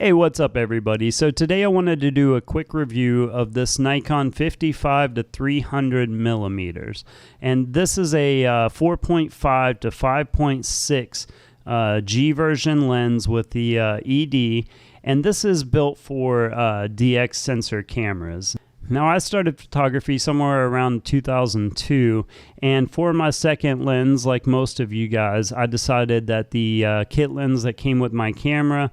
Hey, what's up everybody? So today I wanted to do a quick review of this Nikon 55 to 300 millimeters. And this is a 4.5 to 5.6 G version lens with the ED. And this is built for DX sensor cameras. Now, I started photography somewhere around 2002, and for my second lens, like most of you guys, I decided that the kit lens that came with my camera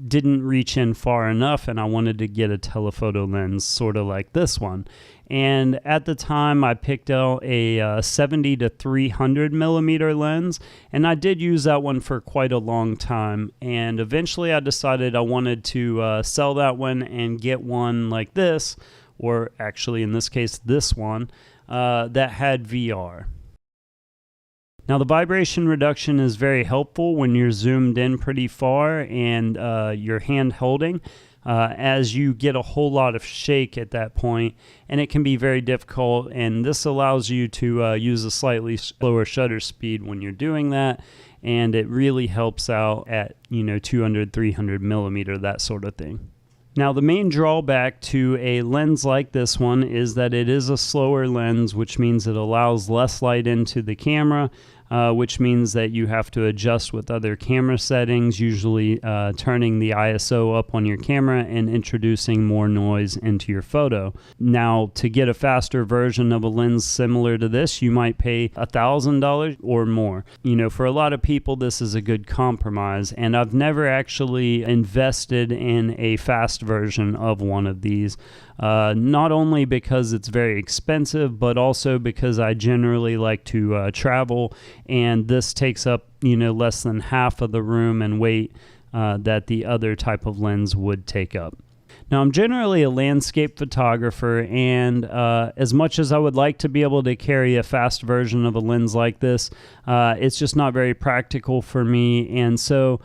didn't reach in far enough, and I wanted to get a telephoto lens sort of like this one. And at the time, I picked out a 70 to 300 millimeter lens, and I did use that one for quite a long time. And eventually, I decided I wanted to sell that one and get one like this, or actually, in this case, this one that had VR. Now, the vibration reduction is very helpful when you're zoomed in pretty far and you're hand holding. As you get a whole lot of shake at that point, and it can be very difficult, and this allows you to use a slightly slower shutter speed when you're doing that, and it really helps out at 200, 300 millimeter, that sort of thing. Now, the main drawback to a lens like this one is that it is a slower lens, which means it allows less light into the camera, which means that you have to adjust with other camera settings, usually turning the ISO up on your camera and introducing more noise into your photo. Now, to get a faster version of a lens similar to this, you might pay $1,000 or more. For a lot of people, this is a good compromise, and I've never actually invested in a fast version of one of these. Not only because it's very expensive, but also because I generally like to travel, and this takes up less than half of the room and weight that the other type of lens would take up. Now, I'm generally a landscape photographer, and as much as I would like to be able to carry a fast version of a lens like this, it's just not very practical for me. And so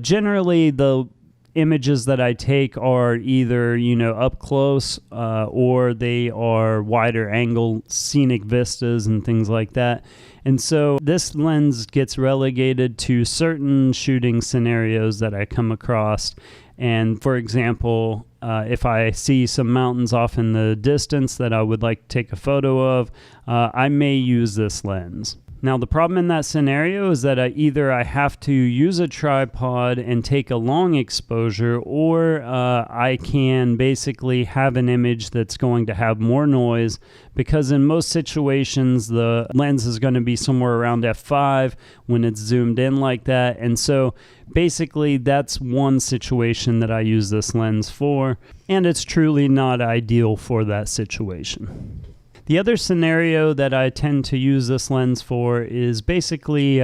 generally the images that I take are either up close or they are wider angle scenic vistas and things like that. And so this lens gets relegated to certain shooting scenarios that I come across. And for example, if I see some mountains off in the distance that I would like to take a photo of, I may use this lens. Now, the problem in that scenario is that either I have to use a tripod and take a long exposure, or I can basically have an image that's going to have more noise, because in most situations the lens is going to be somewhere around f5 when it's zoomed in like that. And so basically that's one situation that I use this lens for, and it's truly not ideal for that situation. The other scenario that I tend to use this lens for is basically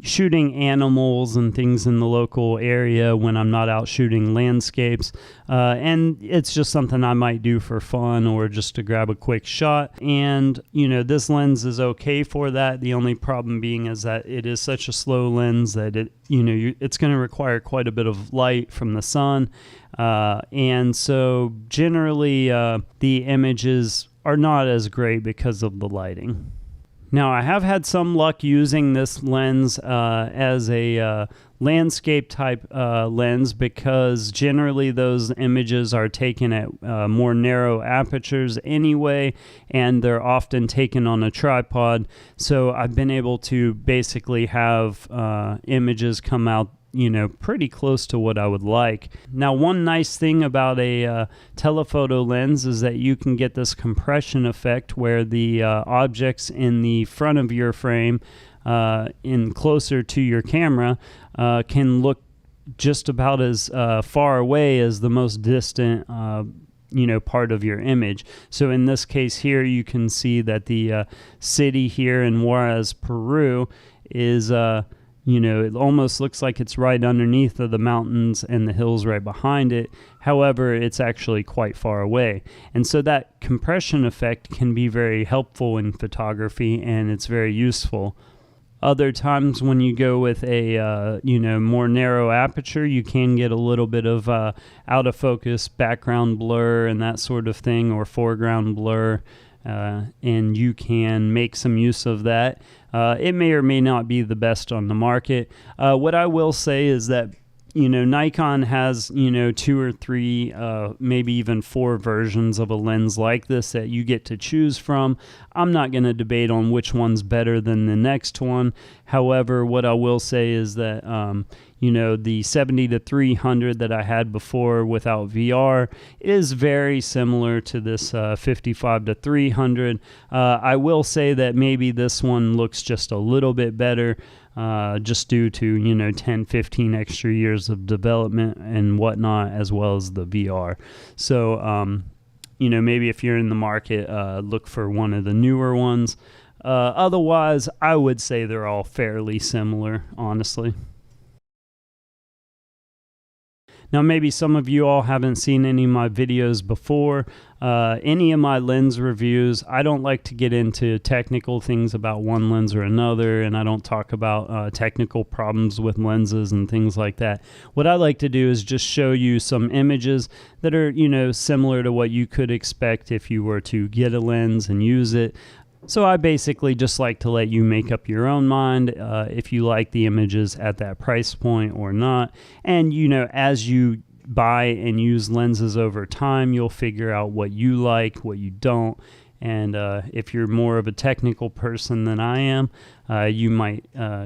shooting animals and things in the local area when I'm not out shooting landscapes. And it's just something I might do for fun or just to grab a quick shot. And, this lens is okay for that. The only problem being is that it is such a slow lens that it's going to require quite a bit of light from the sun. And so generally the images are not as great because of the lighting. Now, I have had some luck using this lens as a landscape type lens, because generally those images are taken at more narrow apertures anyway, and they're often taken on a tripod. So I've been able to basically have images come out pretty close to what I would like. Now, one nice thing about a telephoto lens is that you can get this compression effect where the objects in the front of your frame in closer to your camera can look just about as far away as the most distant part of your image. So in this case here, you can see that the city here in Juarez, Peru is it almost looks like it's right underneath of the mountains and the hills right behind it. However, it's actually quite far away. And so that compression effect can be very helpful in photography, and it's very useful. Other times when you go with a more narrow aperture, you can get a little bit of out of focus background blur and that sort of thing, or foreground blur. And you can make some use of that. It may or may not be the best on the market. What I will say is that Nikon has, 2 or 3, maybe even 4 versions of a lens like this that you get to choose from. I'm not going to debate on which one's better than the next one. However, what I will say is that, the 70-300 that I had before without VR is very similar to this 55-300. I will say that maybe this one looks just a little bit better, just due to 10-15 extra years of development and whatnot, as well as the VR. So maybe if you're in the market, look for one of the newer ones. Otherwise, I would say they're all fairly similar, honestly. Now, maybe some of you all haven't seen any of my videos before. Any of my lens reviews, I don't like to get into technical things about one lens or another, and I don't talk about technical problems with lenses and things like that. What I like to do is just show you some images that are, similar to what you could expect if you were to get a lens and use it. So I basically just like to let you make up your own mind if you like the images at that price point or not. And, as you buy and use lenses over time, you'll figure out what you like, what you don't. And if you're more of a technical person than I am, you might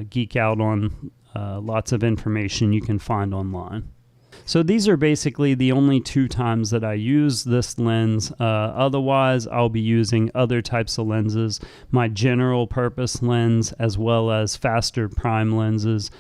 geek out on lots of information you can find online. So these are basically the only 2 times that I use this lens. Otherwise, I'll be using other types of lenses, my general purpose lens, as well as faster prime lenses,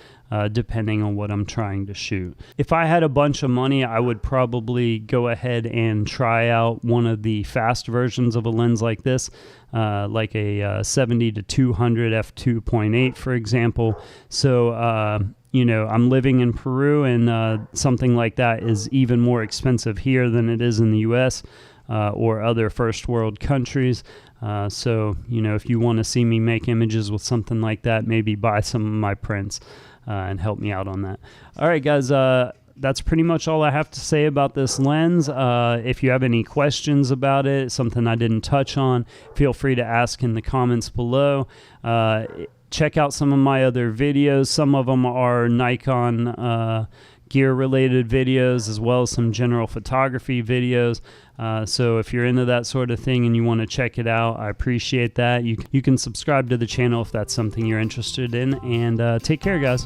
depending on what I'm trying to shoot. If I had a bunch of money, I would probably go ahead and try out one of the fast versions of a lens like this, like a 70-200 f2.8, for example. So, I'm living in Peru, and something like that is even more expensive here than it is in the US or other first world countries. So, if you want to see me make images with something like that, maybe buy some of my prints and help me out on that. All right, guys, that's pretty much all I have to say about this lens. If you have any questions about it, something I didn't touch on, feel free to ask in the comments below. Check out some of my other videos. Some of them are Nikon gear related videos, as well as some general photography videos. So if you're into that sort of thing and you want to check it out, I appreciate that. You can subscribe to the channel if that's something you're interested in, and take care, guys.